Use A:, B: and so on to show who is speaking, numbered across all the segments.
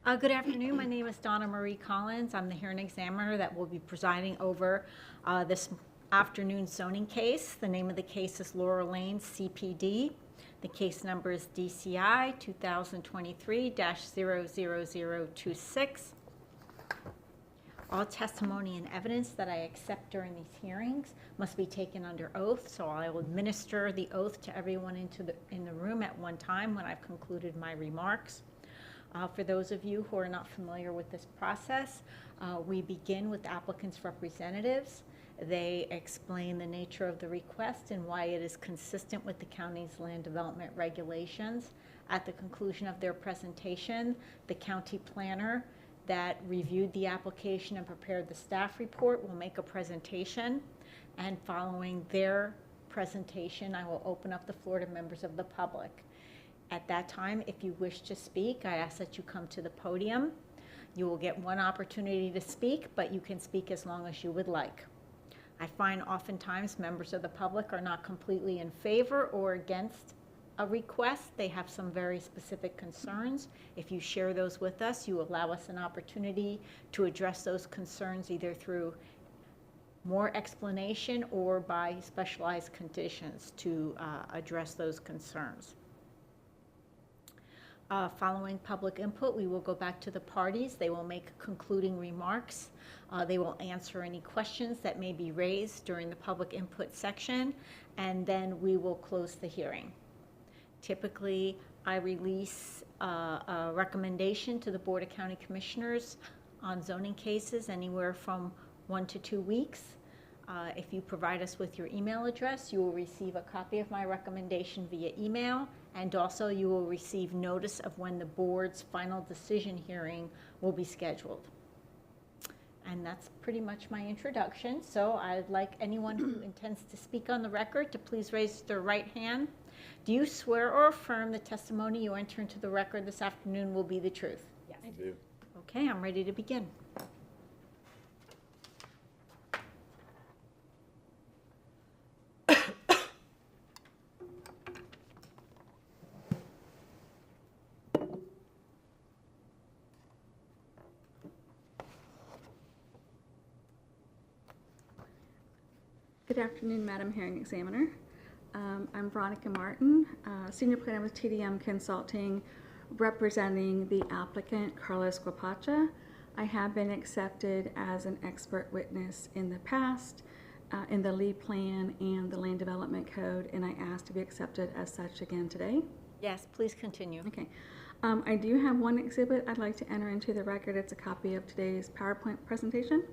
A: Good afternoon. My name is Donna Marie Collins. I'm the hearing examiner that will be presiding over this afternoon zoning case. The name of the case is Laurel Lane, CPD. The case number is DCI 2023-00026. All testimony and evidence that I accept during these hearings must be taken under oath, so I will administer the oath to everyone in the room at one time when I've concluded my remarks. For those of you who are not familiar with this process, we begin with the applicant's representatives. They explain the nature of the request and why it is consistent with the county's land development regulations. At the conclusion of their presentation, the county planner that reviewed the application and prepared the staff report will make a presentation. And following their presentation, I will open up the floor to members of the public. At that time, if you wish to speak, I ask that you come to the podium. You will get one opportunity to speak, but you can speak as long as you would like. I find oftentimes members of the public are not completely in favor or against a request. They have some very specific concerns. If you share those with us, you allow us an opportunity to address those concerns either through more explanation or by specialized conditions to address those concerns. Following public input, we will go back to the parties. They will make concluding remarks. They will answer any questions that may be raised during the public input section, and then we will close the hearing. Typically, I release a recommendation to the Board of County Commissioners on zoning cases anywhere from 1 to 2 weeks. If you provide us with your email address, you will receive a copy of my recommendation via email, and also you will receive notice of when the board's final decision hearing will be scheduled. And that's pretty much my introduction. So I'd like anyone who intends to speak on the record to please raise their right hand. Do you swear or affirm the testimony you enter into the record this afternoon will be the truth?
B: Yes. I do.
A: Okay, I'm ready to begin.
C: Good afternoon, Madam Hearing Examiner. I'm Veronica Martin, Senior Planner with TDM Consulting, representing the applicant, Carlos Guapacha. I have been accepted as an expert witness in the past in the lead plan and the land development code, and I asked to be accepted as such again today.
A: Yes, please continue.
C: Okay. I do have one exhibit I'd like to enter into the record. It's a copy of today's PowerPoint presentation.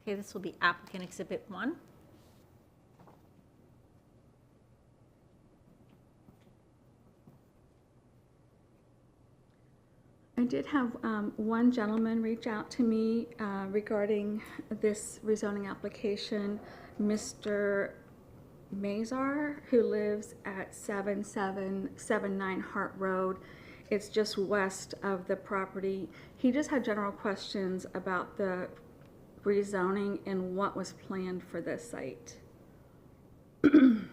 A: Okay, this will be applicant exhibit 1.
C: I did have one gentleman reach out to me regarding this rezoning application, Mr. Mazar, who lives at 7779 Hart Road. It's just west of the property. He just had general questions about the rezoning and what was planned for this site. The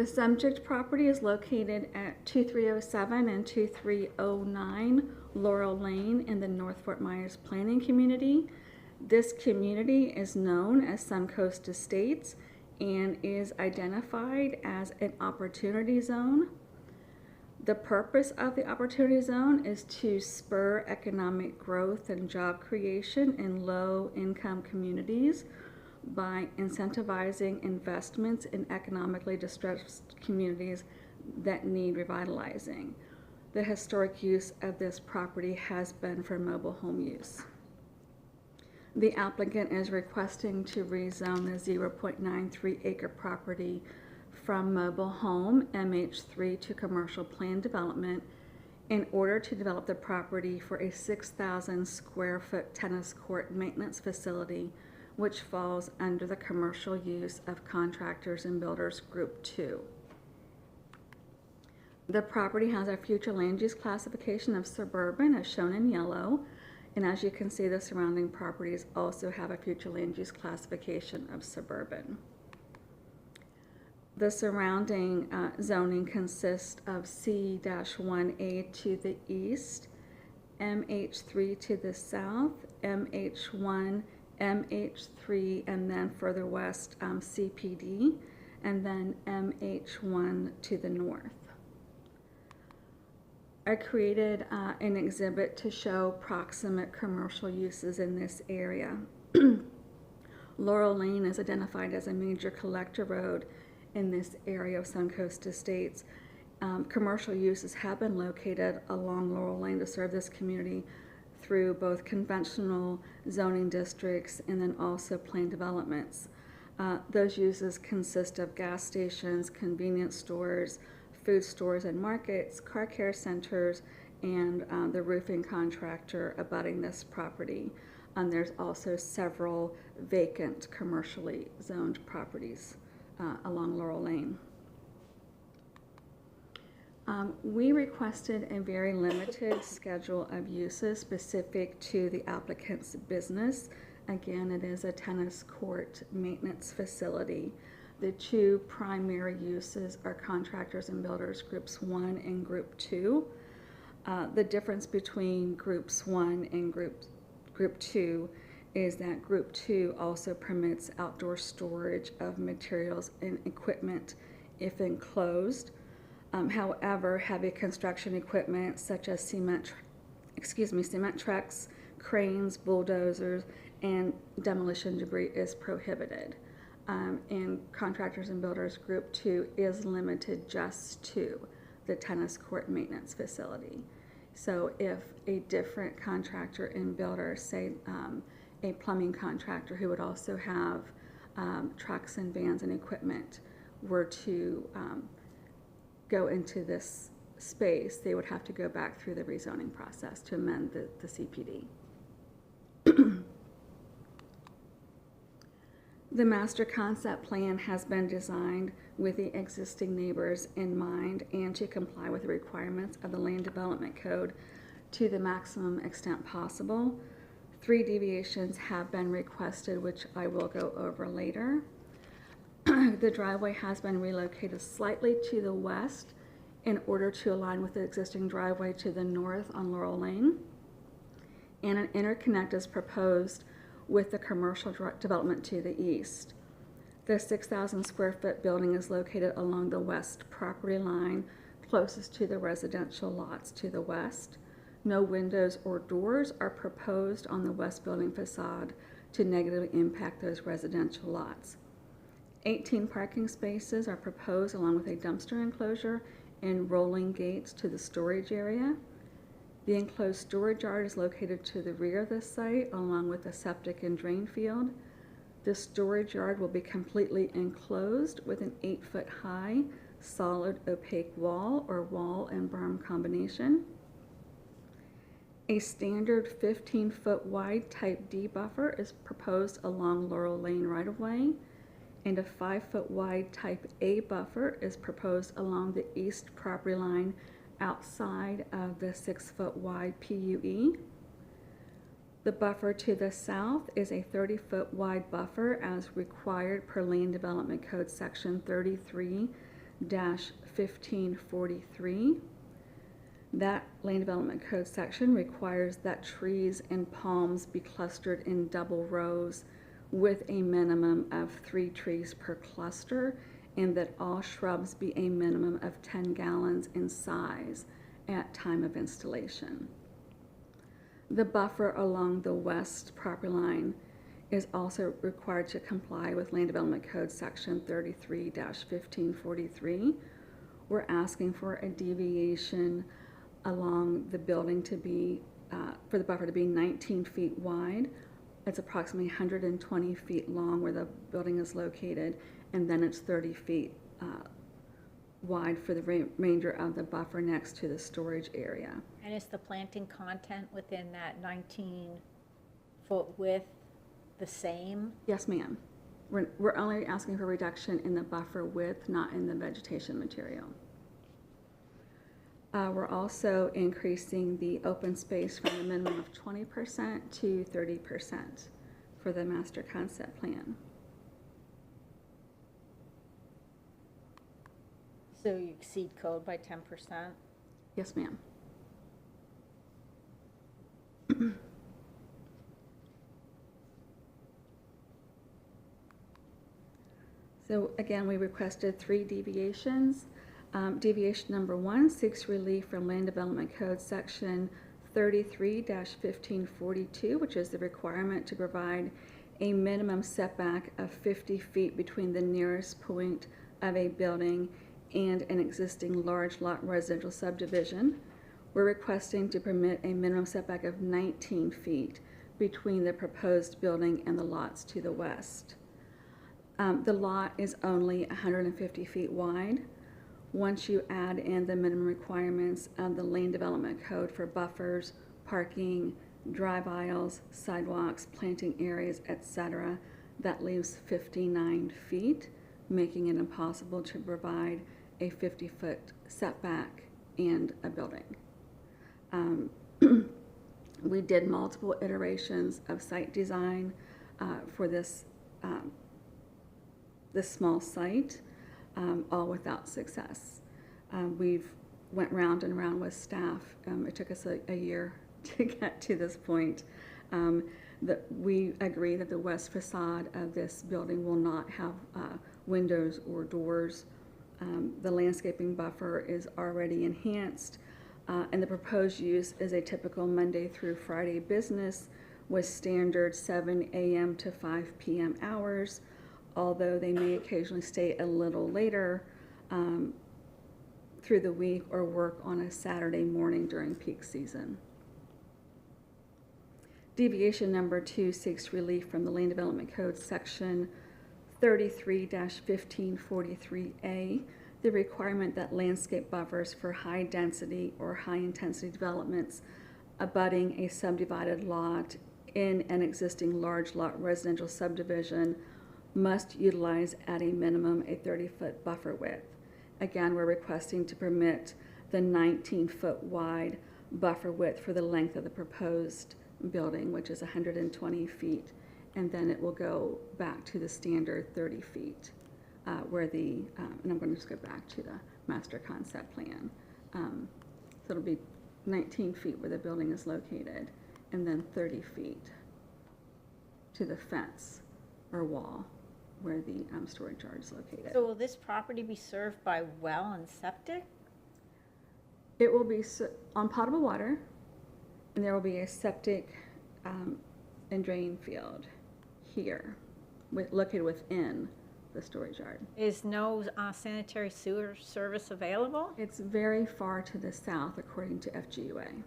C: subject property is located at 2307 and 2309 Laurel Lane in the North Fort Myers Planning Community. This community is known as Suncoast Estates and is identified as an opportunity zone. The purpose of the Opportunity Zone is to spur economic growth and job creation in low-income communities by incentivizing investments in economically distressed communities that need revitalizing. The historic use of this property has been for mobile home use. The applicant is requesting to rezone the 0.93 acre property from mobile home MH3 to commercial plan development in order to develop the property for a 6,000 square foot tennis court maintenance facility, which falls under the commercial use of contractors and builders group 2. The property has a future land use classification of suburban as shown in yellow. And as you can see, the surrounding properties also have a future land use classification of suburban. The surrounding zoning consists of C-1A to the east, MH3 to the south, MH1, MH3, and then further west CPD, and then MH1 to the north. I created an exhibit to show proximate commercial uses in this area. Laurel Lane is identified as a major collector road in this area of Suncoast Estates. Commercial uses have been located along Laurel Lane to serve this community through both conventional zoning districts and then also planned developments. Those uses consist of gas stations, convenience stores, food stores and markets, car care centers, and the roofing contractor abutting this property. There's also several vacant commercially zoned properties along Laurel Lane. We requested a very limited schedule of uses specific to the applicant's business. Again, it is a tennis court maintenance facility. The two primary uses are contractors and builders, groups 1 and group 2. The difference between groups 1 and group 2 is that group 2 also permits outdoor storage of materials and equipment if enclosed. However, heavy construction equipment such as cement trucks, cranes, bulldozers, and demolition debris is prohibited. And contractors and builders group 2 is limited just to the tennis court maintenance facility. So if a different contractor and builder, say a plumbing contractor who would also have trucks and vans and equipment, were to go into this space, they would have to go back through the rezoning process to amend the CPD. The master concept plan has been designed with the existing neighbors in mind and to comply with the requirements of the Land Development Code to the maximum extent possible. 3 deviations have been requested, which I will go over later. The driveway has been relocated slightly to the west in order to align with the existing driveway to the north on Laurel Lane. And an interconnect is proposed with the commercial development to the east. The 6,000 square foot building is located along the west property line, closest to the residential lots to the west. No windows or doors are proposed on the west building facade to negatively impact those residential lots. 18 parking spaces are proposed along with a dumpster enclosure and rolling gates to the storage area. The enclosed storage yard is located to the rear of the site along with a septic and drain field. The storage yard will be completely enclosed with an 8-foot high solid opaque wall or wall and berm combination. A standard 15-foot wide type D buffer is proposed along Laurel Lane right-of-way, and a 5-foot wide type A buffer is proposed along the east property line outside of the 6-foot wide PUE. The buffer to the south is a 30-foot wide buffer as required per Land Development Code section 33-1543. That Land Development Code section requires that trees and palms be clustered in double rows with a minimum of 3 trees per cluster, and that all shrubs be a minimum of 10 gallons in size at time of installation. The buffer along the west property line is also required to comply with Land Development Code section 33-1543. We're asking for a deviation along the building to be, for the buffer to be 19 feet wide. It's approximately 120 feet long where the building is located, and then it's 30 feet wide for the remainder of the buffer next to the storage area.
A: And is the planting content within that 19-foot width the same?
C: Yes, ma'am. We're only asking for reduction in the buffer width, not in the vegetation material. We're also increasing the open space from a minimum of 20% to 30% for the master concept plan.
A: So you exceed code by 10%?
C: Yes, ma'am. So again, we requested 3 deviations. Deviation number 1 seeks relief from Land Development Code Section 33-1542, which is the requirement to provide a minimum setback of 50 feet between the nearest point of a building and an existing large lot residential subdivision. We're requesting to permit a minimum setback of 19 feet between the proposed building and the lots to the west. The lot is only 150 feet wide. Once you add in the minimum requirements of the Land Development Code for buffers, parking, drive aisles, sidewalks, planting areas, etc., that leaves 59 feet, making it impossible to provide a 50-foot setback and a building. We did multiple iterations of site design for this small site, all without success. We've went round and round with staff. It took us a year to get to this point. We agree that the west facade of this building will not have windows or doors. The landscaping buffer is already enhanced, and the proposed use is a typical Monday through Friday business with standard 7 a.m. to 5 p.m. hours, although they may occasionally stay a little later through the week or work on a Saturday morning during peak season. Deviation number 2 seeks relief from the Land Development Code Section 33-1543A, the requirement that landscape buffers for high density or high intensity developments abutting a subdivided lot in an existing large lot residential subdivision must utilize at a minimum a 30-foot buffer width. Again, we're requesting to permit the 19-foot wide buffer width for the length of the proposed building, which is 120 feet, and then it will go back to the standard 30 feet where the, and I'm going to just go back to the master concept plan. So it'll be 19 feet where the building is located, and then 30 feet to the fence or wall where the storage yard is located.
A: So will this property be served by well and septic?
C: It will be on potable water, and there will be a septic and drain field here, located within the storage yard.
A: Is no sanitary sewer service available?
C: It's very far to the south, according to FGUA.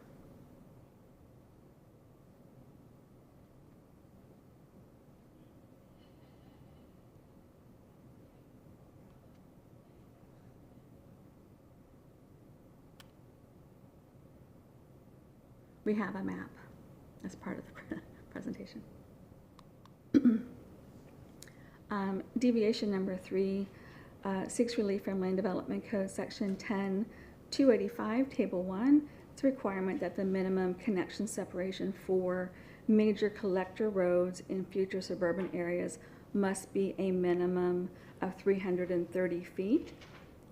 C: We have a map as part of the presentation. Deviation number 3 seeks relief from Land Development Code Section 10-285, Table 1. It's a requirement that the minimum connection separation for major collector roads in future suburban areas must be a minimum of 330 feet.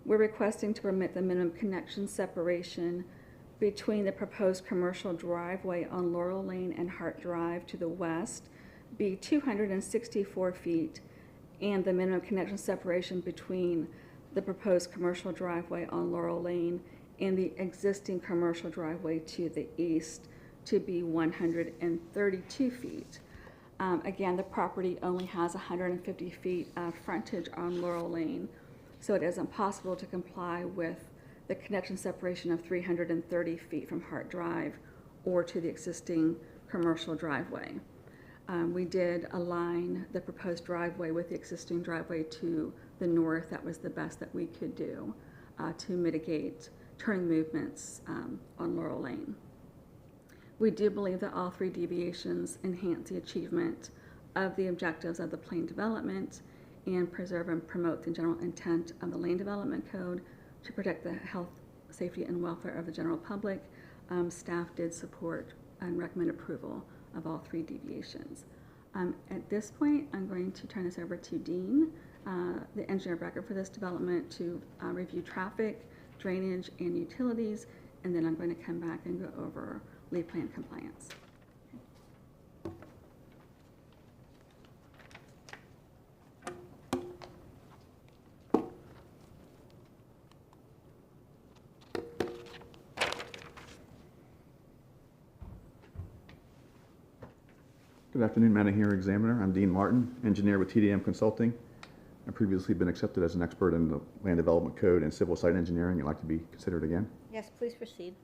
C: We're requesting to permit the minimum connection separation between the proposed commercial driveway on Laurel Lane and Hart Drive to the west be 264 feet, and the minimum connection separation between the proposed commercial driveway on Laurel Lane and the existing commercial driveway to the east to be 132 feet. Again, the property only has 150 feet of frontage on Laurel Lane, so it isn't possible to comply with the connection separation of 330 feet from Hart Drive or to the existing commercial driveway. We did align the proposed driveway with the existing driveway to the north. That was the best that we could do to mitigate turning movements on Laurel Lane. We do believe that all 3 deviations enhance the achievement of the objectives of the planned development and preserve and promote the general intent of the Land Development Code to protect the health, safety and welfare of the general public, staff did support and recommend approval of all 3 deviations. At this point, I'm going to turn this over to Dean, the engineer of record for this development, to review traffic, drainage, and utilities, and then I'm going to come back and go over lead plan compliance.
B: Good afternoon, Madam Hearing Examiner. I'm Dean Martin, engineer with TDM Consulting. I've previously been accepted as an expert in the land development code and civil site engineering. I'd like to be considered again.
A: Yes, please proceed.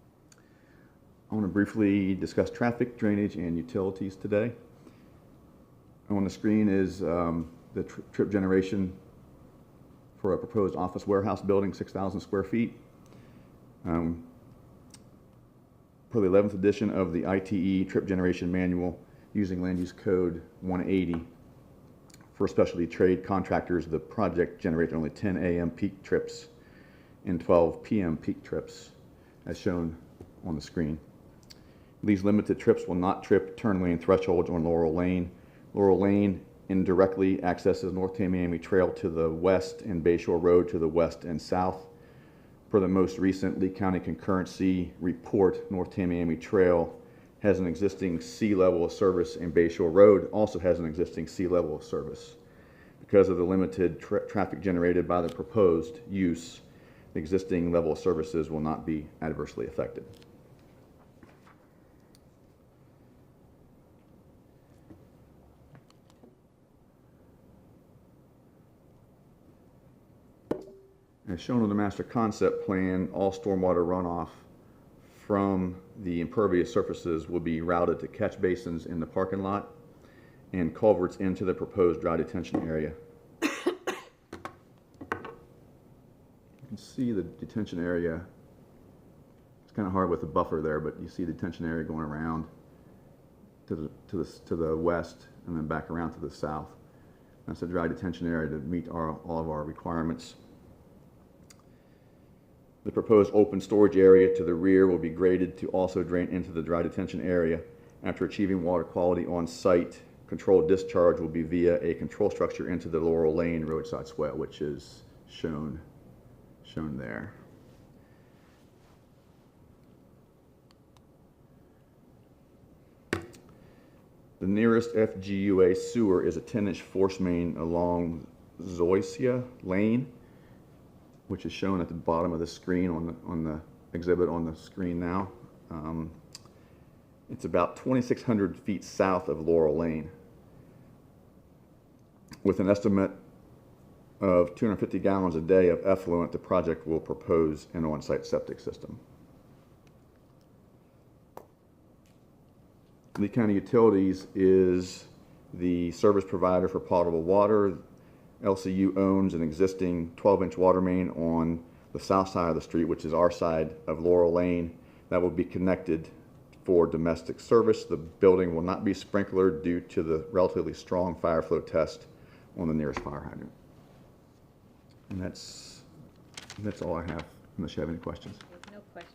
B: I want to briefly discuss traffic, drainage, and utilities today. On the screen is the trip generation for a proposed office warehouse building, 6,000 square feet. Per the 11th edition of the ITE trip generation manual, using land use code 180, for specialty trade contractors, the project generates only 10 a.m. peak trips and 12 p.m. peak trips, as shown on the screen. These limited trips will not trip turn lane thresholds on Laurel Lane. Laurel Lane indirectly accesses North Tamiami Trail to the west and Bayshore Road to the west and south. Per the most recent Lee County concurrency report, North Tamiami Trail has an existing sea level of service, and Bayshore Road also has an existing sea level of service. Because of the limited traffic generated by the proposed use, the existing level of services will not be adversely affected. As shown on the master concept plan, all stormwater runoff from the impervious surfaces will be routed to catch basins in the parking lot and culverts into the proposed dry detention area. You can see the detention area. It's kind of hard with the buffer there, but you see the detention area going around to the west and then back around to the south. That's a dry detention area to meet all of our requirements. The proposed open storage area to the rear will be graded to also drain into the dry detention area. After achieving water quality on site, controlled discharge will be via a control structure into the Laurel Lane roadside swale, which is shown there. The nearest FGUA sewer is a 10-inch force main along Zoysia Lane, which is shown at the bottom of the screen on the exhibit on the screen now. It's about 2,600 feet south of Laurel Lane, with an estimate of 250 gallons a day of effluent. The project will propose an on-site septic system. Lee County Utilities is the service provider for potable water. LCU owns an existing 12-inch water main on the south side of the street, which is our side of Laurel Lane, that will be connected for domestic service. The building will not be sprinklered due to the relatively strong fire flow test on the nearest fire hydrant. And that's all I have, unless you have any questions.
A: No questions.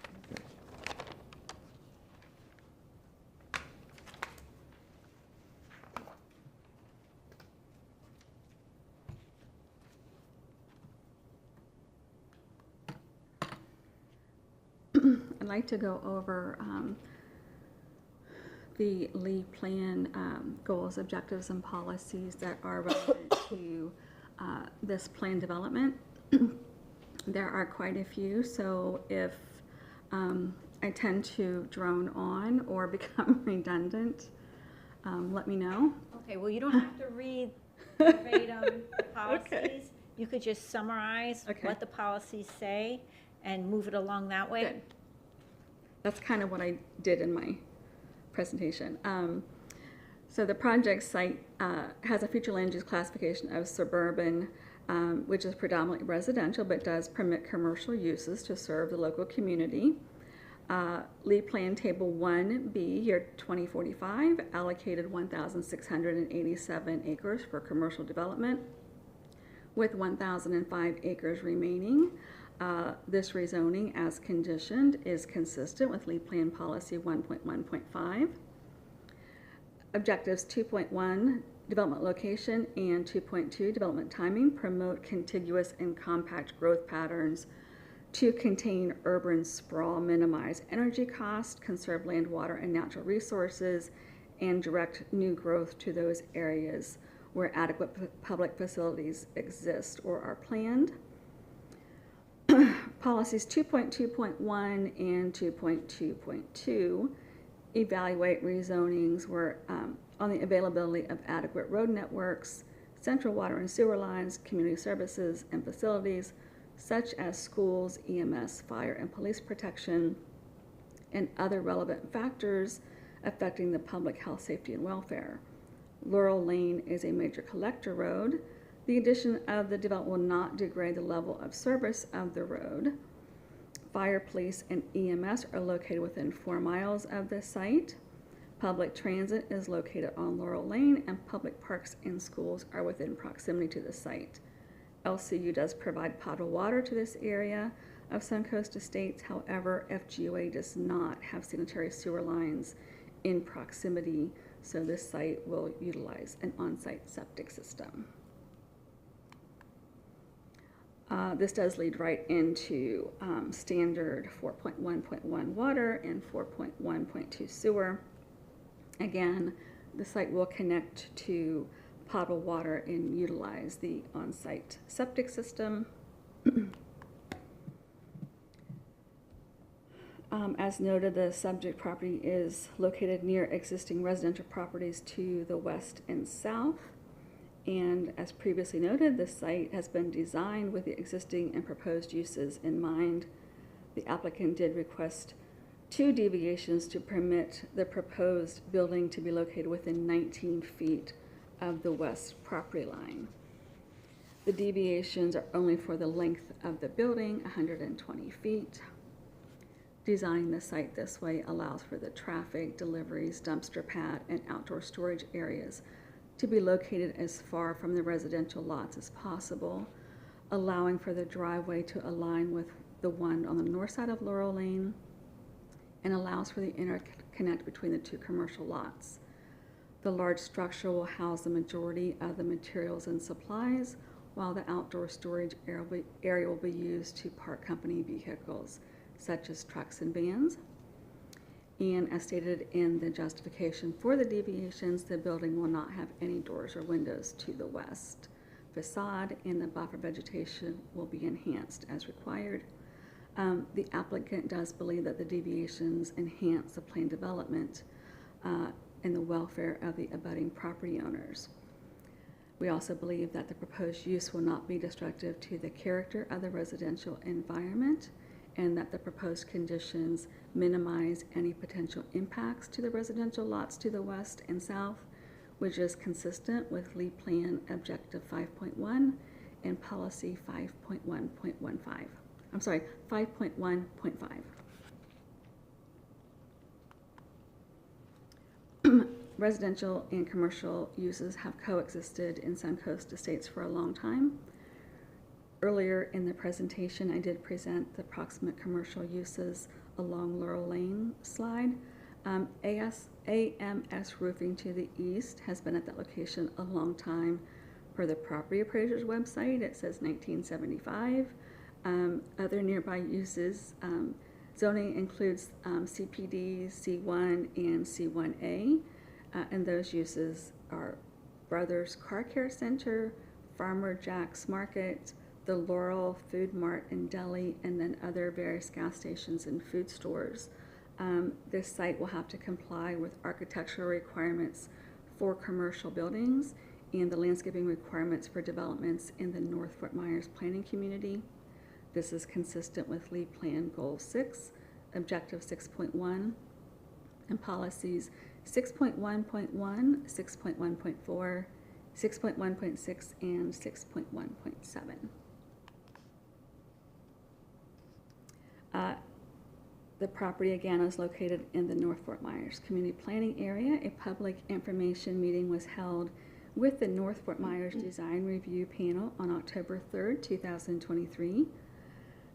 C: I'd like to go over the lead plan goals, objectives, and policies that are relevant to this plan development. There are quite a few, so if I tend to drone on or become redundant, let me know.
A: Okay, well, you don't have to read verbatim the policies. You could just summarize what the policies say and move it along that way.
C: Good. That's kind of what I did in my presentation. So the project site has a future land use classification of suburban, which is predominantly residential, but does permit commercial uses to serve the local community. Lead Plan Table 1B, year 2045, allocated 1,687 acres for commercial development, with 1,005 acres remaining. This rezoning as conditioned is consistent with Lead Plan Policy 1.1.5. Objectives 2.1, development location, and 2.2, development timing, promote contiguous and compact growth patterns to contain urban sprawl, minimize energy costs, conserve land, water, and natural resources, and direct new growth to those areas where adequate public facilities exist or are planned. Policies 2.2.1 and 2.2.2 evaluate rezonings where on the availability of adequate road networks, central water and sewer lines, community services and facilities such as schools, EMS, fire and police protection, and other relevant factors affecting the public health, safety, and welfare. Laurel Lane is a major collector road. The addition of the development will not degrade the level of service of the road. Fire, police, and EMS are located within 4 miles of the site. Public transit is located on Laurel Lane, and public parks and schools are within proximity to the site. LCU does provide potable water to this area of Suncoast Estates. However, FGOA does not have sanitary sewer lines in proximity, so this site will utilize an on-site septic system. This does lead right into standard 4.1.1 water and 4.1.2 sewer. Again, the site will connect to potable water and utilize the on-site septic system. As noted, the subject property is located near existing residential properties to the west and south. And as previously noted, the site has been designed with the existing and proposed uses in mind. The applicant did request 2 deviations to permit the proposed building to be located within 19 feet of the west property line. The deviations are only for the length of the building, 120 feet. Designing the site this way allows for the traffic, deliveries, dumpster pad, and outdoor storage areas to be located as far from the residential lots as possible, allowing for the driveway to align with the one on the north side of Laurel Lane, and allows for the interconnect between the 2 commercial lots. The large structure will house the majority of the materials and supplies, while the outdoor storage area will be used to park company vehicles, such as trucks and vans. And as stated in the justification for the deviations, the building will not have any doors or windows to the west facade, and the buffer vegetation will be enhanced as required. The applicant does believe that the deviations enhance the planned development and the welfare of the abutting property owners. We also believe that the proposed use will not be destructive to the character of the residential environment, and that the proposed conditions minimize any potential impacts to the residential lots to the west and south, which is consistent with Lead Plan Objective 5.1 and Policy 5.1.15. I'm sorry, 5.1.5. Residential and commercial uses have coexisted in Suncoast Estates for a long time. Earlier in the presentation, I did present the proximate commercial uses along Laurel Lane slide. AMS Roofing to the east has been at that location a long time. Per the property appraiser's website, it says 1975. Other nearby uses, zoning includes CPD, C1, and C1A, and those uses are Brothers Car Care Center, Farmer Jack's Market, the Laurel Food Mart and Deli, and then other various gas stations and food stores. This site will have to comply with architectural requirements for commercial buildings and the landscaping requirements for developments in the North Fort Myers planning community. This is consistent with Lead Plan Goal 6, Objective 6.1, and Policies 6.1.1, 6.1.4, 6.1.6, and 6.1.7. The property again is located in the North Fort Myers Community Planning Area. A public information meeting was held with the North Fort Myers Design Review Panel on October 3rd, 2023.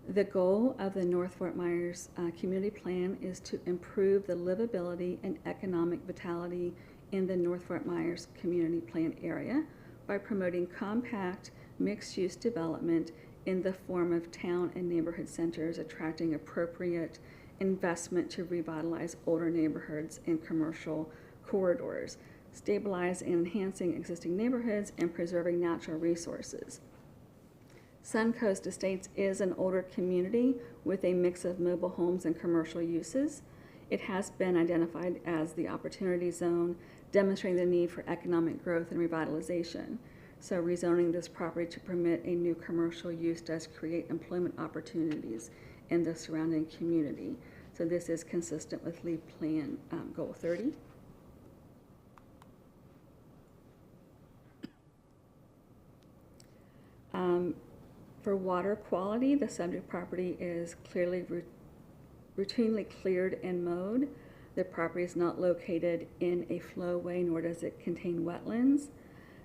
C: The goal of the North Fort Myers Community Plan is to improve the livability and economic vitality in the North Fort Myers Community Plan area by promoting compact, mixed-use development in the form of town and neighborhood centers, attracting appropriate investment to revitalize older neighborhoods and commercial corridors, stabilize and enhancing existing neighborhoods, and preserving natural resources. Suncoast Estates is an older community with a mix of mobile homes and commercial uses. It has been identified as the Opportunity Zone, demonstrating the need for economic growth and revitalization. So rezoning this property to permit a new commercial use does create employment opportunities in the surrounding community. So this is consistent with LEED Plan Goal 30. For water quality, the subject property is clearly routinely cleared and mowed. The property is not located in a flowway, nor does it contain wetlands.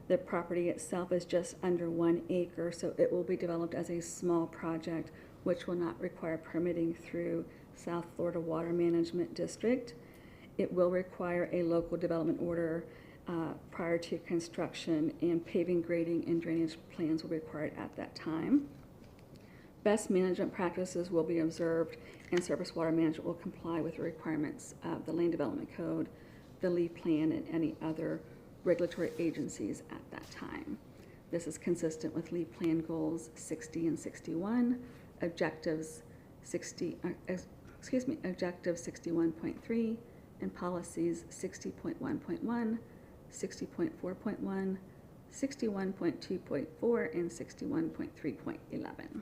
C: The property itself is just under 1 acre, so it will be developed as a small project, which will not require permitting through South Florida Water Management District. It will require a local development order prior to construction, and paving, grading, and drainage plans will be required at that time. Best management practices will be observed, and surface water management will comply with the requirements of the Land Development Code, the LEED Plan, and any other regulatory agencies at that time. This is consistent with LEED Plan Goals 60 and 61, Objectives 61.3, and Policies 60.1.1, 60.4.1, 61.2.4, and 61.3.11.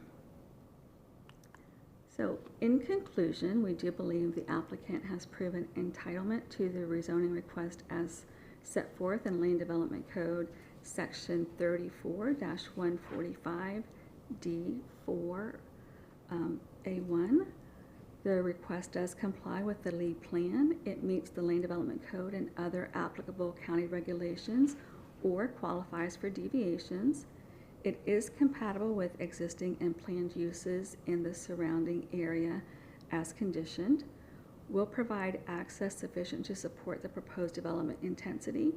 C: So in conclusion, we do believe the applicant has proven entitlement to the rezoning request as set forth in Land Development Code Section 34-145 D4 A1. The request does comply with the LEED Plan. It meets the Land Development Code and other applicable county regulations or qualifies for deviations. It is compatible with existing and planned uses in the surrounding area as conditioned, will provide access sufficient to support the proposed development intensity.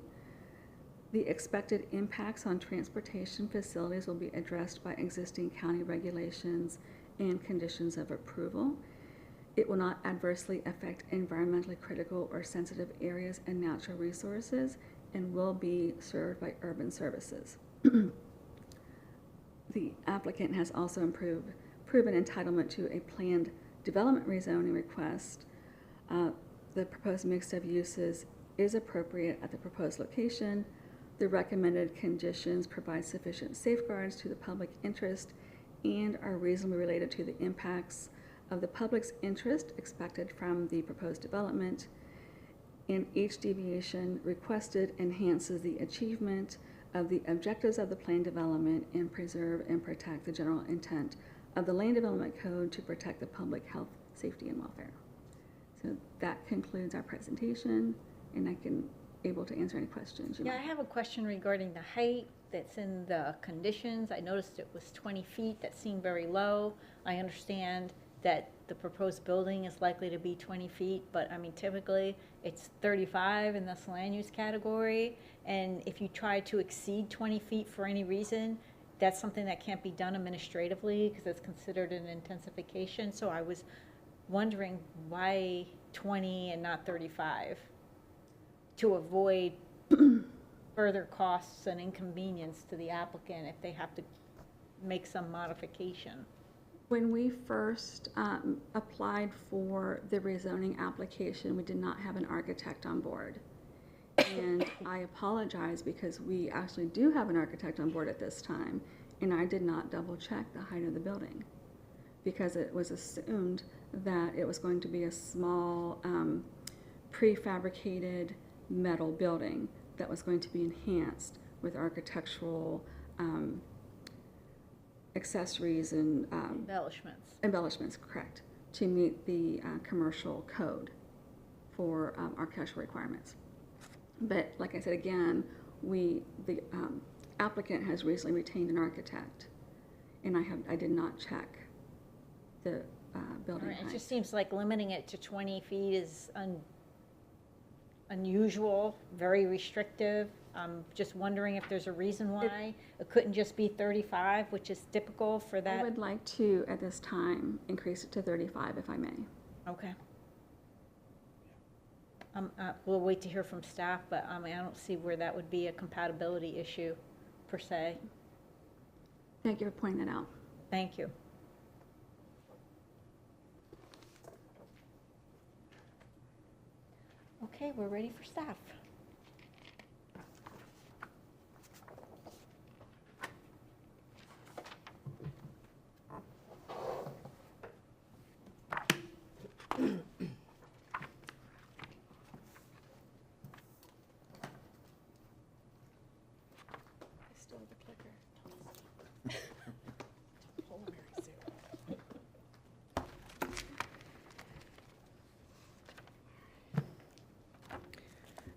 C: The expected impacts on transportation facilities will be addressed by existing county regulations and conditions of approval. It will not adversely affect environmentally critical or sensitive areas and natural resources, and will be served by urban services. The applicant has also proven entitlement to a planned development rezoning request. The proposed mix of uses is appropriate at the proposed location. The recommended conditions provide sufficient safeguards to the public interest and are reasonably related to the impacts of the public's interest expected from the proposed development. And each deviation requested enhances the achievement of the objectives of the planned development and preserve and protect the general intent of the Land Development Code to protect the public health, safety, and welfare. So that concludes our presentation, and I can able to answer any questions you
A: Yeah, I
C: might.
A: have a question regarding the height that's in the conditions. I noticed it was 20 feet. That seemed very low. I understand that the proposed building is likely to be 20 feet, but I mean, typically it's 35 in this land use category. And if you try to exceed 20 feet for any reason, that's something that can't be done administratively because it's considered an intensification. So I was wondering why 20 and not 35? To avoid further costs and inconvenience to the applicant if they have to make some modification.
C: When we first applied for the rezoning application, we did not have an architect on board. And I apologize because we actually do have an architect on board at this time, and I did not double check the height of the building because it was assumed that it was going to be a small prefabricated metal building that was going to be enhanced with architectural accessories and embellishments, correct, to meet the commercial code for architectural requirements. But like I said again, the applicant has recently retained an architect, and I did not check the
A: All
C: building
A: right, it
C: height.
A: just seems like limiting it to 20 feet is unusual, very restrictive. I'm just wondering if there's a reason why it couldn't just be 35, which is typical for
C: I
A: that.
C: would like to, at this time, increase it to 35 if I may.
A: Okay. We'll wait to hear from staff, but I mean, I don't see where that would be a compatibility issue per se.
C: Thank you for pointing that out.
A: Thank you. Okay, we're ready for staff.
D: I still have the clicker.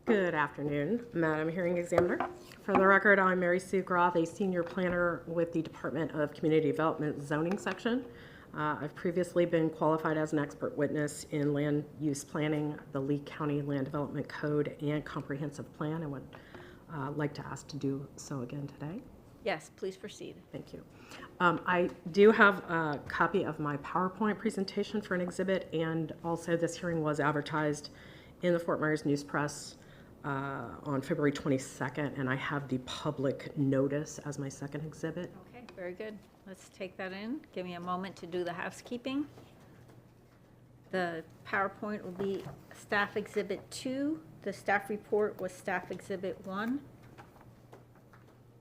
D: Good afternoon, Madam Hearing Examiner. For the record, I'm Mary Sue Groff, a senior planner with the Department of Community Development Zoning Section. I've previously been qualified as an expert witness in land use planning, the Lee County Land Development Code, and Comprehensive Plan, and would like to ask to do so again today.
A: Yes, please proceed.
D: Thank you. I do have a copy of my PowerPoint presentation for an exhibit, and also this hearing was advertised in the Fort Myers News Press on February 22nd, and I have the public notice as my second exhibit.
A: Okay, very good. Let's take that in. Give me a moment to do the housekeeping. The PowerPoint will be Staff Exhibit 2. The staff report was Staff Exhibit 1.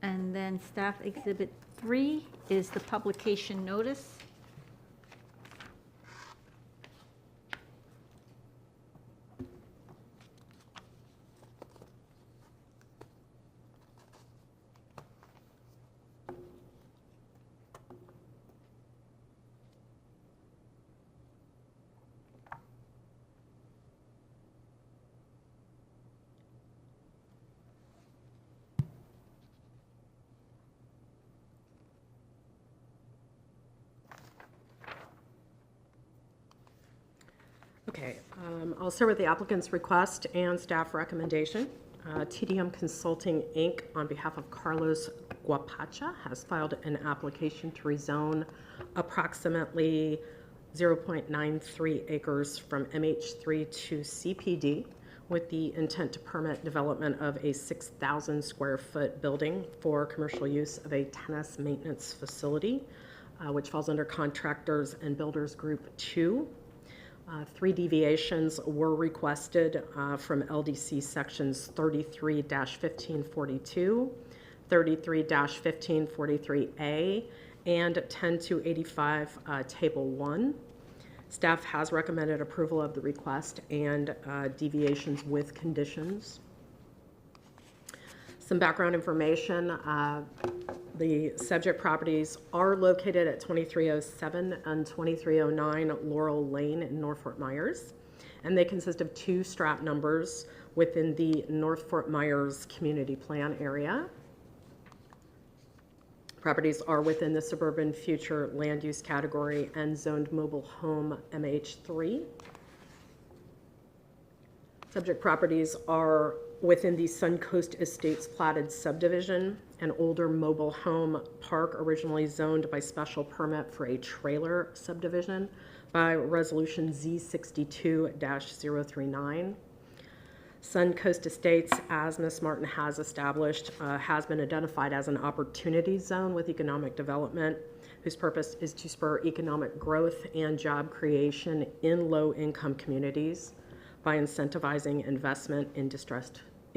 A: And then Staff Exhibit 3 is the publication notice.
D: Okay, I'll start with the applicant's request and staff recommendation. TDM Consulting, Inc., on behalf of Carlos Guapacha, has filed an application to rezone approximately 0.93 acres from MH3 to CPD with the intent to permit development of a 6,000 square foot building for commercial use of a tennis maintenance facility, which falls under Contractors and Builders Group 2. 3 deviations were requested from LDC sections 33-1542, 33-1543A, and 10-85 Table 1. Staff has recommended approval of the request and deviations with conditions. Some background information. The subject properties are located at 2307 and 2309 Laurel Lane in North Fort Myers, and they consist of 2 strat numbers within the North Fort Myers Community Plan area. Properties are within the Suburban Future Land Use category and zoned mobile home MH3. Subject properties are within the Suncoast Estates platted subdivision, an older mobile home park originally zoned by special permit for a trailer subdivision by Resolution Z62-039. Suncoast Estates, as Ms. Martin has established, has been identified as an opportunity zone with economic development, whose purpose is to spur economic growth and job creation in low-income communities by incentivizing investment in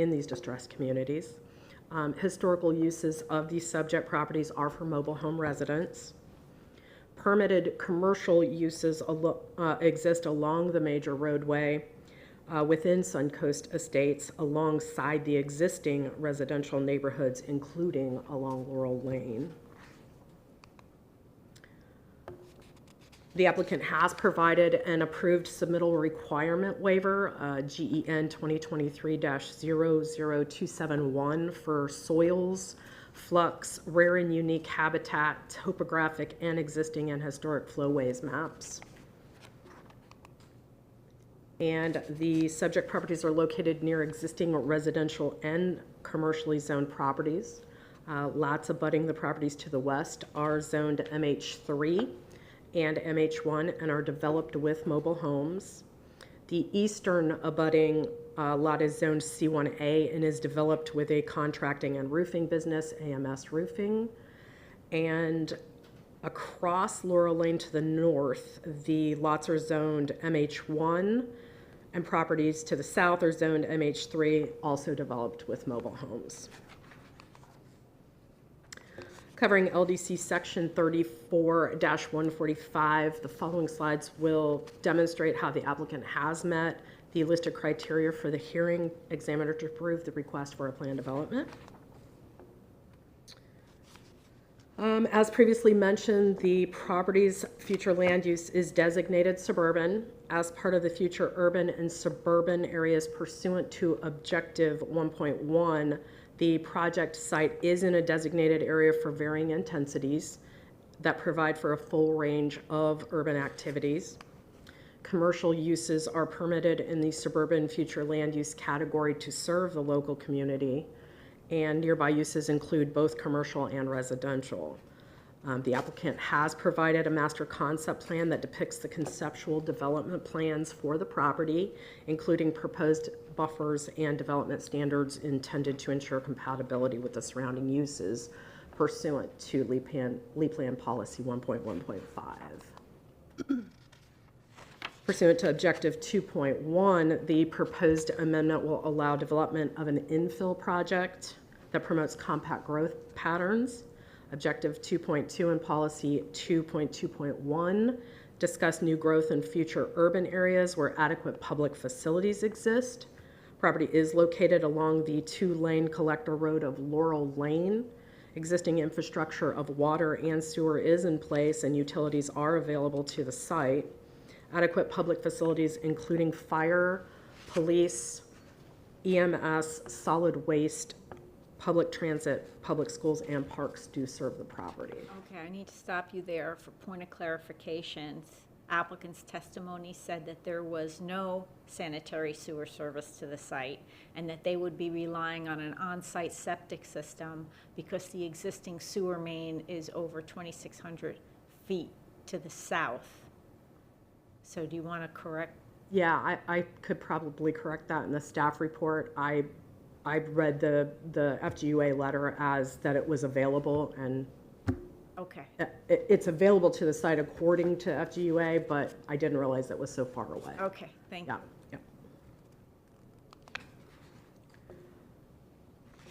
D: these distressed communities. Historical uses of these subject properties are for mobile home residents. Permitted commercial uses exist along the major roadway within Suncoast Estates alongside the existing residential neighborhoods, including along Laurel Lane. The applicant has provided an approved submittal requirement waiver, GEN 2023-00271, for soils, flux, rare and unique habitat, topographic and existing and historic flowways maps. And the subject properties are located near existing residential and commercially zoned properties. Lots abutting the properties to the west are zoned MH3 and MH1 and are developed with mobile homes. The eastern abutting lot is zoned C1A and is developed with a contracting and roofing business, AMS Roofing. And across Laurel Lane to the north, the lots are zoned MH1, and properties to the south are zoned MH3, also developed with mobile homes. Covering LDC Section 34-145, the following slides will demonstrate how the applicant has met the listed criteria for the hearing examiner to approve the request for a plan development. As previously mentioned, the property's future land use is designated suburban. As part of the future urban and suburban areas pursuant to Objective 1.1, the project site is in a designated area for varying intensities that provide for a full range of urban activities. Commercial uses are permitted in the suburban future land use category to serve the local community, and nearby uses include both commercial and residential. The applicant has provided a master concept plan that depicts the conceptual development plans for the property, including proposed buffers and development standards intended to ensure compatibility with the surrounding uses pursuant to LEAP Plan Policy 1.1.5. Pursuant to Objective 2.1, the proposed amendment will allow development of an infill project that promotes compact growth patterns. Objective 2.2 and Policy 2.2.1 discuss new growth in future urban areas where adequate public facilities exist. Property is located along the 2-lane collector road of Laurel Lane. Existing infrastructure of water and sewer is in place and utilities are available to the site. Adequate public facilities including fire, police, EMS, solid waste, public transit, public schools, and parks do serve the property.
A: Okay, I need to stop you there for point of clarification. Applicant's testimony said that there was no sanitary sewer service to the site and that they would be relying on an on-site septic system because the existing sewer main is over 2,600 feet to the south. So do you want to correct?
D: Yeah, I could probably correct that in the staff report. I read the FGUA letter as that it was available, and
A: Okay.
D: it's available to the site according to FGUA, but I didn't realize it was so far away.
A: Okay, thank you.
D: Yeah.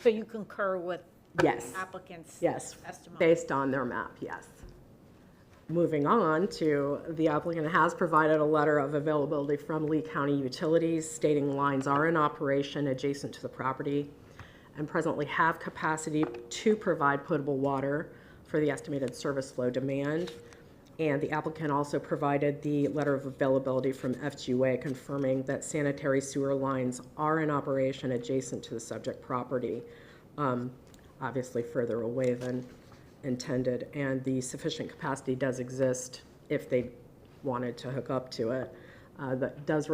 A: So you concur with
D: Yes.
A: applicant's
D: Yes,
A: testimony?
D: based on their map, yes. Moving on to, the applicant has provided a letter of availability from Lee County Utilities stating lines are in operation adjacent to the property and presently have capacity to provide potable water for the estimated service flow demand. And the applicant also provided the letter of availability from FGUA confirming that sanitary sewer lines are in operation adjacent to the subject property, obviously further away than intended, and the sufficient capacity does exist if they wanted to hook up to it. That does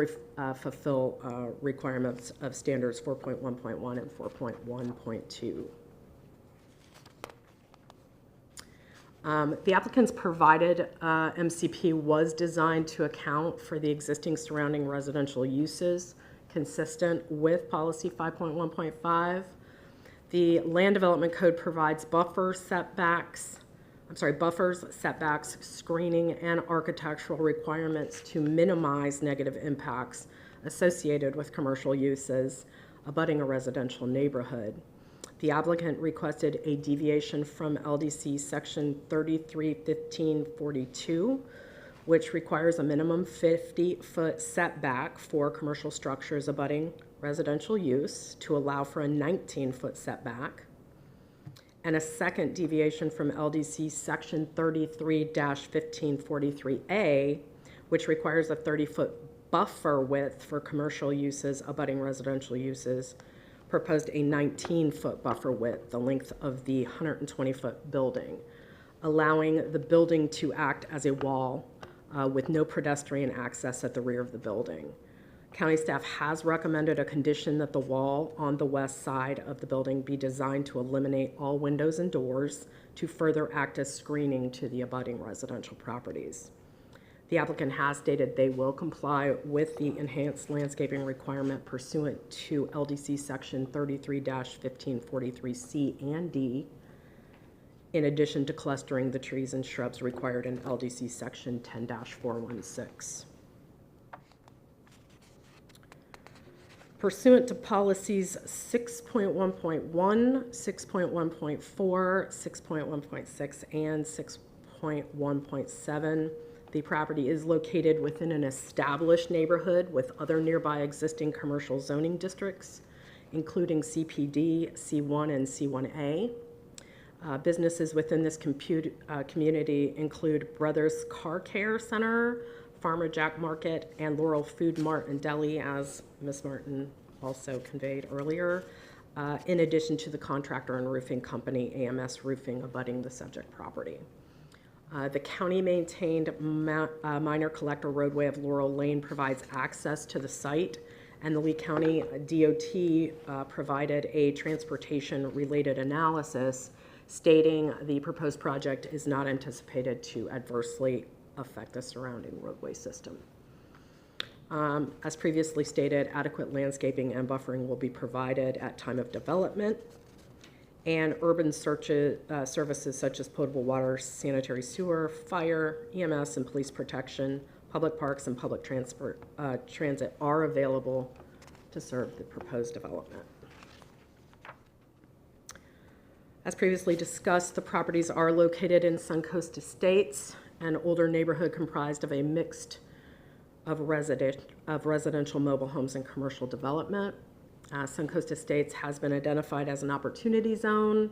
D: fulfill requirements of standards 4.1.1 and 4.1.2. The applicant's provided MCP was designed to account for the existing surrounding residential uses consistent with policy 5.1.5. The Land Development Code provides buffers, setbacks, screening, and architectural requirements to minimize negative impacts associated with commercial uses abutting a residential neighborhood. The applicant requested a deviation from LDC Section 33-1542, which requires a minimum 50-foot setback for commercial structures abutting residential use to allow for a 19-foot setback, and a second deviation from LDC Section 33-1543A, which requires a 30-foot buffer width for commercial uses abutting residential uses, proposed a 19-foot buffer width, the length of the 120-foot building, allowing the building to act as a wall with no pedestrian access at the rear of the building. County staff has recommended a condition that the wall on the west side of the building be designed to eliminate all windows and doors to further act as screening to the abutting residential properties. The applicant has stated they will comply with the enhanced landscaping requirement pursuant to LDC section 33-1543C and D, in addition to clustering the trees and shrubs required in LDC section 10-416. Pursuant to policies 6.1.1, 6.1.4, 6.1.6, and 6.1.7, the property is located within an established neighborhood with other nearby existing commercial zoning districts, including CPD, C1, and C1A. Businesses within this community include Brothers Car Care Center, Farmer Jack Market, and Laurel Food Mart and Deli, as Ms. Martin also conveyed earlier, in addition to the contractor and roofing company AMS Roofing abutting the subject property. The county-maintained minor collector roadway of Laurel Lane provides access to the site, and the Lee County DOT provided a transportation-related analysis stating the proposed project is not anticipated to adversely affect the surrounding roadway system. As previously stated, adequate landscaping and buffering will be provided at time of development, and urban services such as potable water, sanitary sewer, fire, EMS, and police protection, public parks, and public transit are available to serve the proposed development. As previously discussed, the properties are located in Suncoast Estates, an older neighborhood comprised of a mix of residential mobile homes and commercial development. Suncoast Estates has been identified as an opportunity zone,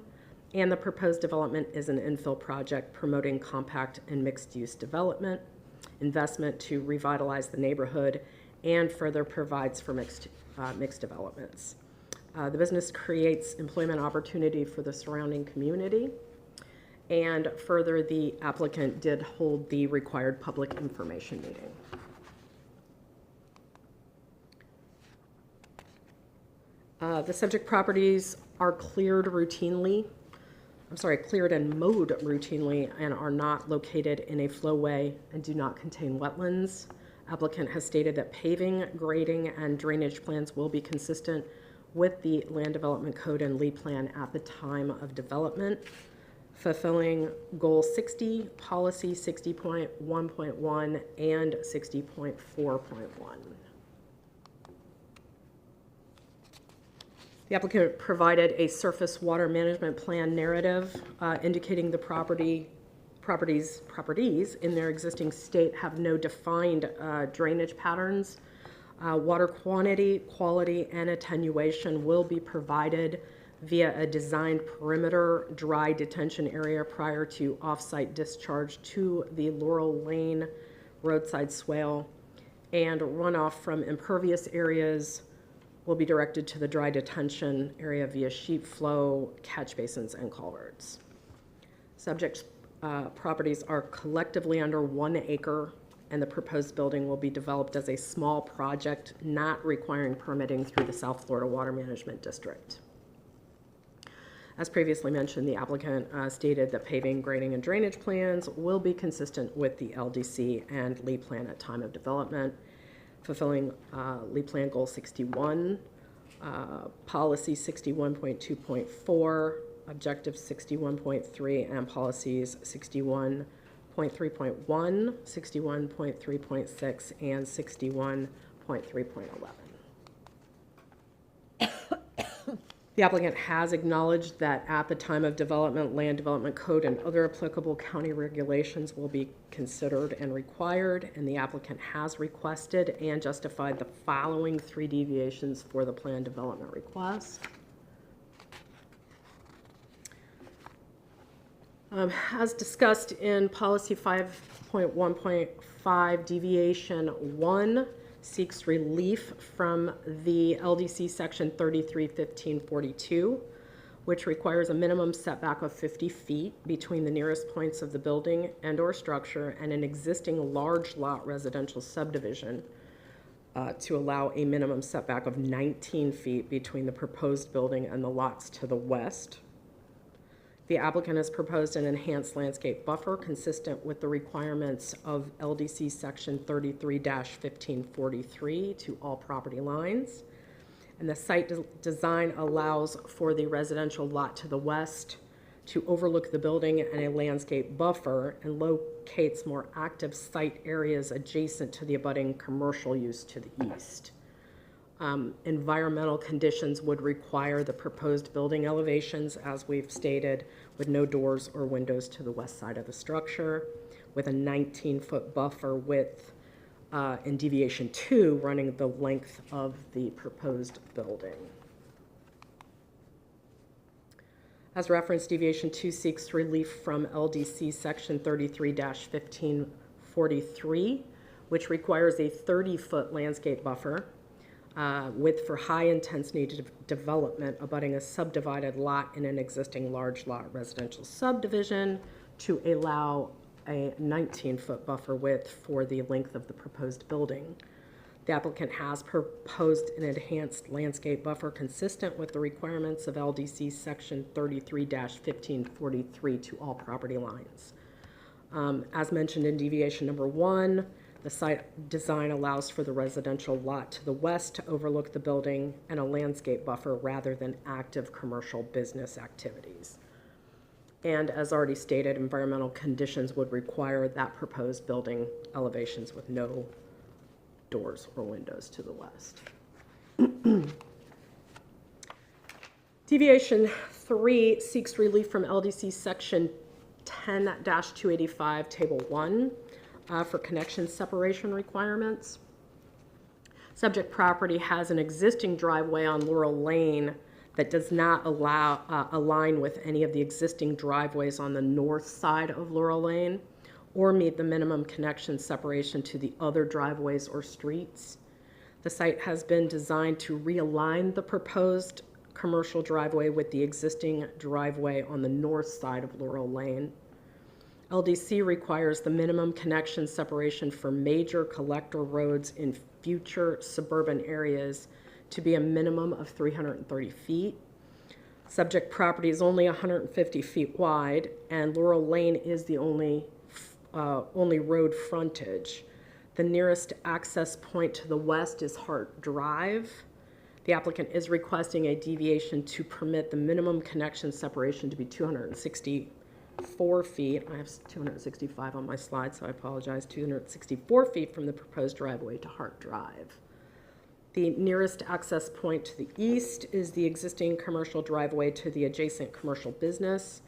D: and the proposed development is an infill project promoting compact and mixed-use development, investment to revitalize the neighborhood, and further provides for mixed developments. The business creates employment opportunity for the surrounding community, and further, the applicant did hold the required public information meeting. The subject properties are cleared and mowed routinely and are not located in a flowway and do not contain wetlands. Applicant has stated that paving, grading, and drainage plans will be consistent with the Land Development Code and Lee Plan at the time of development, fulfilling Goal 60, Policy 60.1.1, and 60.4.1. The applicant provided a surface water management plan narrative indicating the properties in their existing state have no defined drainage patterns. Water quantity, quality, and attenuation will be provided via a designed perimeter dry detention area prior to off-site discharge to the Laurel Lane roadside swale, and runoff from impervious areas will be directed to the dry detention area via sheet flow, catch basins, and culverts. Subject properties are collectively under 1 acre, and the proposed building will be developed as a small project not requiring permitting through the South Florida Water Management District. As previously mentioned, the applicant stated that paving, grading, and drainage plans will be consistent with the LDC and Lee Plan at time of development, fulfilling Lee Plan Goal 61, Policy 61.2.4, Objective 61.3, and Policies 61.3.1, 61.3.6, and 61.3.11. The applicant has acknowledged that at the time of development, Land Development Code and other applicable county regulations will be considered and required, and the applicant has requested and justified the following 3 deviations for the planned development request. As discussed in Policy 5.1.5, Deviation 1, seeks relief from the LDC Section 331542, which requires a minimum setback of 50 feet between the nearest points of the building and/or structure and an existing large lot residential subdivision to allow a minimum setback of 19 feet between the proposed building and the lots to the west. The applicant has proposed an enhanced landscape buffer consistent with the requirements of LDC Section 33-1543 to all property lines. And the site design allows for the residential lot to the west to overlook the building and a landscape buffer, and locates more active site areas adjacent to the abutting commercial use to the east. Environmental conditions would require the proposed building elevations, as we've stated, with no doors or windows to the west side of the structure, with a 19-foot buffer width in deviation 2 running the length of the proposed building. As referenced, deviation 2 seeks relief from LDC Section 33-1543, which requires a 30-foot landscape buffer width for high-intensity development abutting a subdivided lot in an existing large lot residential subdivision to allow a 19-foot buffer width for the length of the proposed building. The applicant has proposed an enhanced landscape buffer consistent with the requirements of LDC Section 33-1543 to all property lines. As mentioned in deviation number 1, the site design allows for the residential lot to the west to overlook the building and a landscape buffer rather than active commercial business activities. And as already stated, environmental conditions would require that proposed building elevations with no doors or windows to the west. Deviation 3 seeks relief from LDC Section 10-285, Table 1, for connection separation requirements. Subject property has an existing driveway on Laurel Lane that does not align with any of the existing driveways on the north side of Laurel Lane or meet the minimum connection separation to the other driveways or streets. The site has been designed to realign the proposed commercial driveway with the existing driveway on the north side of Laurel Lane. LDC requires the minimum connection separation for major collector roads in future suburban areas to be a minimum of 330 feet. Subject property is only 150 feet wide, and Laurel Lane is the only road frontage. The nearest access point to the west is Hart Drive. The applicant is requesting a deviation to permit the minimum connection separation to be 264 feet. I have 265 on my slide, so I apologize. 264 feet from the proposed driveway to Hart Drive. The nearest access point to the east is the existing commercial driveway to the adjacent commercial business.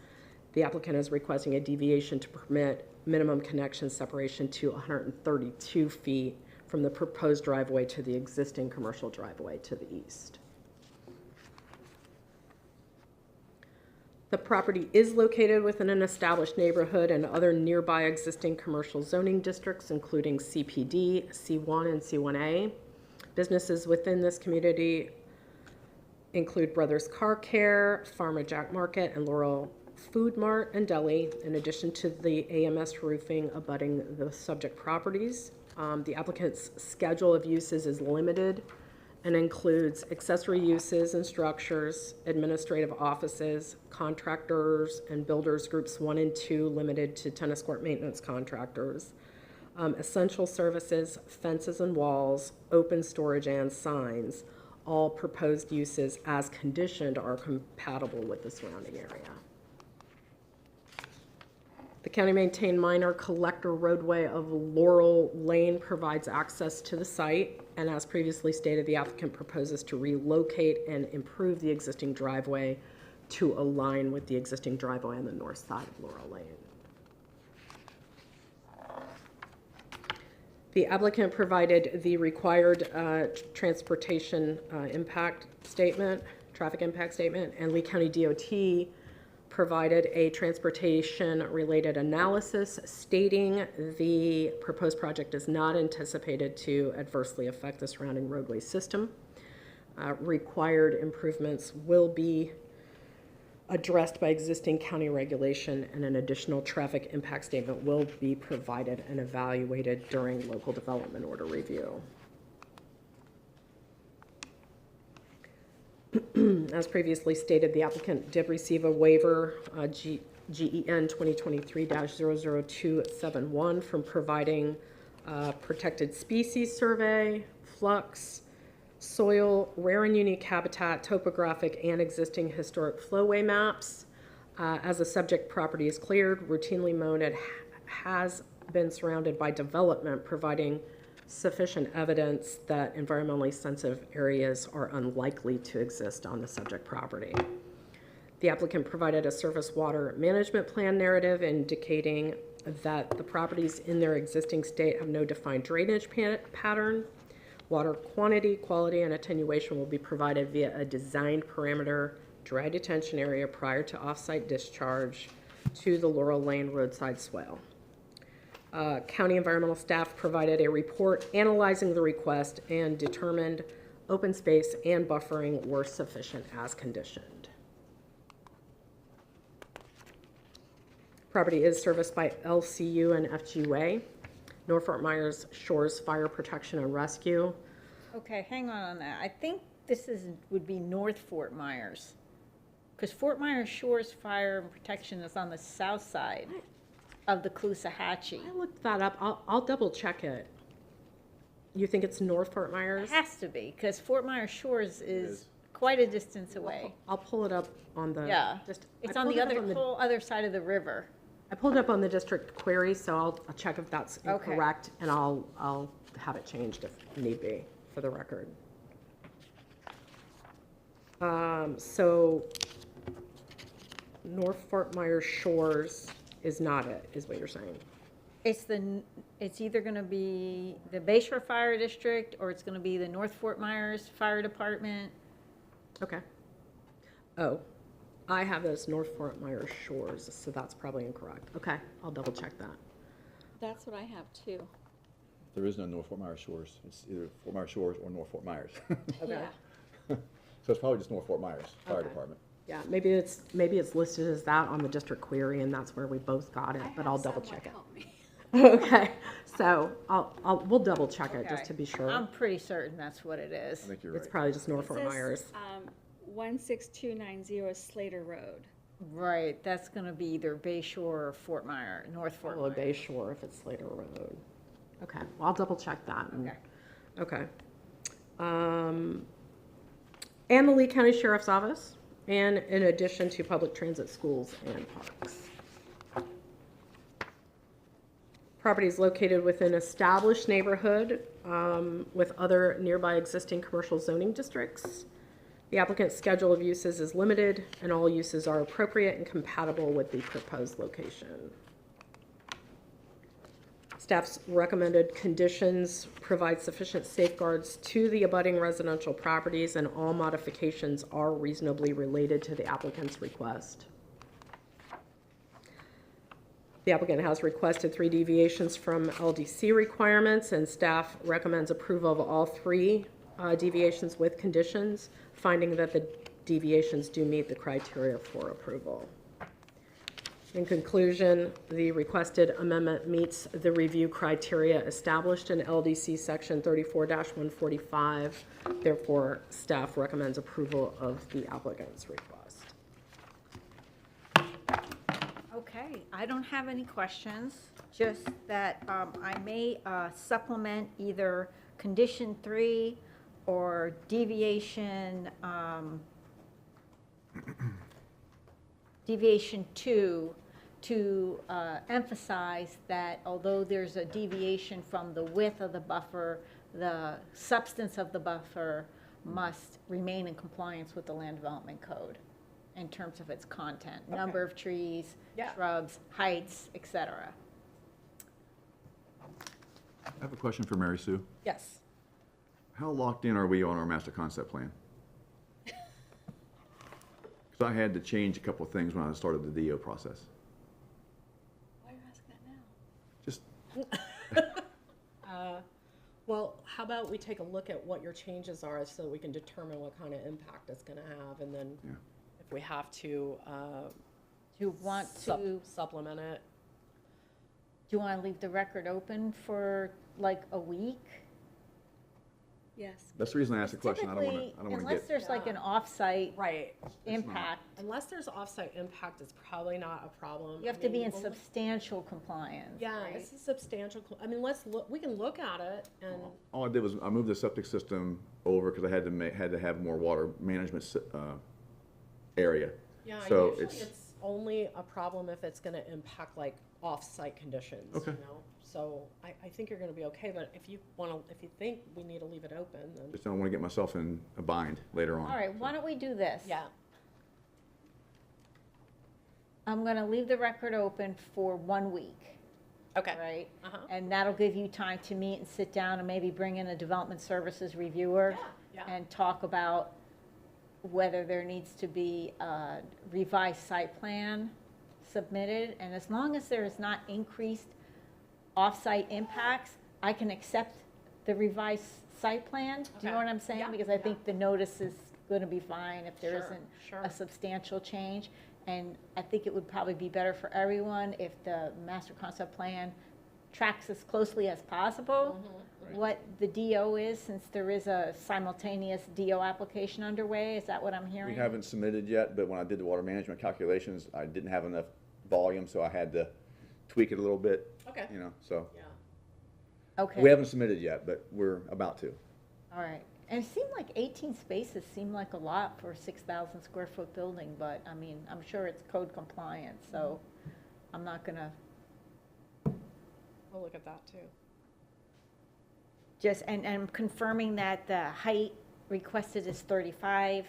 D: The applicant is requesting a deviation to permit minimum connection separation to 132 feet from the proposed driveway to the existing commercial driveway to the east. The property is located within an established neighborhood and other nearby existing commercial zoning districts, including CPD, C1, and C1A. Businesses within this community include Brothers Car Care, Farmer Jack Market, and Laurel Food Mart and Deli, in addition to the AMS roofing abutting the subject properties. The applicant's schedule of uses is limited and includes accessory uses and structures, administrative offices, contractors and builders groups 1 and 2 limited to tennis court maintenance contractors, essential services, fences and walls, open storage and signs. All proposed uses as conditioned are compatible with the surrounding area. The county-maintained minor collector roadway of Laurel Lane provides access to the site, and as previously stated, the applicant proposes to relocate and improve the existing driveway to align with the existing driveway on the north side of Laurel Lane. The applicant provided the required transportation impact statement, traffic impact statement, and Lee County DOT provided a transportation-related analysis stating the proposed project is not anticipated to adversely affect the surrounding roadway system. Required improvements will be addressed by existing county regulation, and an additional traffic impact statement will be provided and evaluated during local development order review. As previously stated, the applicant did receive a waiver, GEN 2023-00271, from providing protected species survey, flux, soil, rare and unique habitat, topographic, and existing historic flowway maps. As the subject property is cleared, routinely mown, it has been surrounded by development, providing sufficient evidence that environmentally sensitive areas are unlikely to exist on the subject property. The applicant provided a surface water management plan narrative indicating that the properties in their existing state have no defined drainage pattern. Water quantity, quality, and attenuation will be provided via a designed parameter dry detention area prior to off-site discharge to the Laurel Lane roadside swale. County environmental staff provided a report analyzing the request and determined open space and buffering were sufficient as conditioned. Property is serviced by LCU and FGUA, North Fort Myers Shores Fire Protection and Rescue.
A: Okay, hang on that. I think this would be North Fort Myers. Because Fort Myers Shores Fire and Protection is on the south side of the Caloosahatchee.
D: I looked that up. I'll double check it. You think it's North Fort Myers?
A: It has to be, because Fort Myers Shores is quite a distance away.
D: I'll pull it up on the.
A: Yeah, it's on the whole other side of the river.
D: I pulled it up on the district query, so I'll check if that's
A: Okay.
D: incorrect, and I'll have it changed if need be for the record. So North Fort Myers Shores is not it, is what you're saying?
A: It's either going to be the Bayshore Fire District, or it's going to be the North Fort Myers Fire Department.
D: Okay. Oh, I have it as North Fort Myers Shores, so that's probably incorrect. Okay, I'll double check that.
C: That's what I have too.
B: There is no North Fort Myers Shores. It's either Fort Myers Shores or North Fort Myers.
D: Okay.
C: Yeah.
B: So it's probably just North Fort Myers Fire
D: Okay.
B: Department.
D: Yeah, maybe it's listed as that on the district query, and that's where we both got it, but I'll double check it. Okay, so we'll double check it just
A: Okay.
D: to be sure.
A: I'm pretty certain that's what it
B: I
A: is.
B: think you're
D: It's
B: right.
D: probably just North Fort Myers.
C: 16290 is Slater Road.
A: Right, that's going to be either Bayshore or Fort Myers, North Fort
D: Probably
A: Myers.
D: Bay Shore if it's Slater Road. Okay, well, I'll double check that.
A: Okay.
D: Okay. And the Lee County Sheriff's Office, and in addition to public transit, schools, and parks. Property is located within established neighborhood with other nearby existing commercial zoning districts. The applicant's schedule of uses is limited, and all uses are appropriate and compatible with the proposed location. Staff's recommended conditions provide sufficient safeguards to the abutting residential properties, and all modifications are reasonably related to the applicant's request. The applicant has requested 3 deviations from LDC requirements, and staff recommends approval of all 3 deviations with conditions, finding that the deviations do meet the criteria for approval. In conclusion, the requested amendment meets the review criteria established in LDC Section 34-145. Therefore, staff recommends approval of the applicant's request.
A: Okay, I don't have any questions, just that I may supplement either condition 3 or deviation 2 to emphasize that although there's a deviation from the width of the buffer, the substance of the buffer must remain in compliance with the land development code in terms of its content, number of trees, shrubs, heights, etc.
B: I have a question for Mary Sue.
A: Yes.
B: How locked in are we on our master concept plan? Because I had to change a couple of things when I started the DO process.
C: Why are you asking that now?
B: Just,
D: Well, how about we take a look at what your changes are so that we can determine what kind of impact it's gonna have, and then
B: yeah.
D: if we have to,
A: Do you want to,
D: supplement it.
A: do you want to leave the record open for like a week?
C: Yes.
B: That's the reason I asked the question. I don't
A: Typically,
B: want to
A: unless
B: get,
A: there's like an off-site
D: Right.
A: impact,
D: Unless there's offsite impact, it's probably not a problem.
A: you have to be in substantial compliance.
D: Yeah,
A: right?
D: it's a substantial, I mean, let's look, we can look at it and,
B: all I did was I moved the septic system over because I had to have more water management area.
D: yeah,
B: So
D: usually
B: it's-
D: it's only a problem if it's gonna impact like off-site conditions,
B: Okay.
D: you know? So I think you're gonna be okay, but if you think we need to leave it open, then,
B: Just don't want to get myself in a bind later on.
A: All right, why don't we do this?
D: yeah.
A: I'm going to leave the record open for 1 week,
D: Okay.
A: right?
D: Uh-huh.
A: And that'll give you time to meet and sit down and maybe bring in a development services reviewer
D: Yeah.
A: and talk about whether there needs to be a revised site plan submitted. And as long as there is not increased off-site impacts, I can accept the revised site plan. Do you know
D: Okay.
A: what I'm saying?
D: Yeah,
A: Because I
D: yeah.
A: think the notice is going to be fine if there
D: Sure,
A: isn't
D: sure.
A: a substantial change. And I think it would probably be better for everyone if the master concept plan tracks as closely as possible
D: Mm-hmm.
A: what the DO is, since there is a simultaneous DO application underway. Is that what I'm hearing?
B: We haven't submitted yet, but when I did the water management calculations, I didn't have enough volume, so I had to tweak it a little bit,
D: Okay,
B: you know, so.
D: yeah.
A: Okay.
B: We haven't submitted yet, but we're about to.
A: All right. And it seemed like 18 spaces seemed like a lot for a 6,000 square foot building, but I mean, I'm sure it's code compliant, so I'm not gonna
D: We'll look at that too.
A: just, and I'm confirming that the height requested is 35.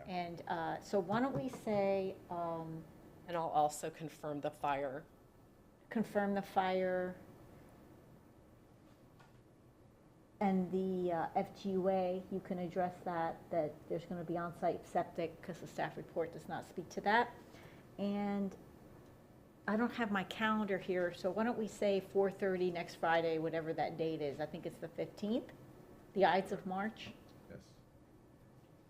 B: Yeah.
A: And so why don't we say,
D: And I'll also confirm the fire.
A: confirm the fire and the FGUA, you can address that there's going to be on-site septic, because the staff report does not speak to that. And I don't have my calendar here, so why don't we say 4:30 next Friday, whatever that date is. I think it's the 15th, the Ides of March.
B: Yes.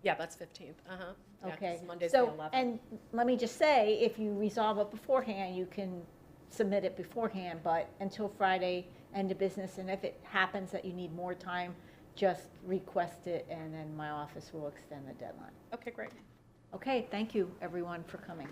D: Yeah, that's 15th, uh-huh. Yeah, 'cause
A: Okay,
D: Monday's the
A: so,
D: 11th.
A: and let me just say, if you resolve it beforehand, you can submit it beforehand, but until Friday, end of business, and if it happens that you need more time, just request it, and then my office will extend the deadline.
D: Okay, great.
A: Okay, thank you, everyone, for coming.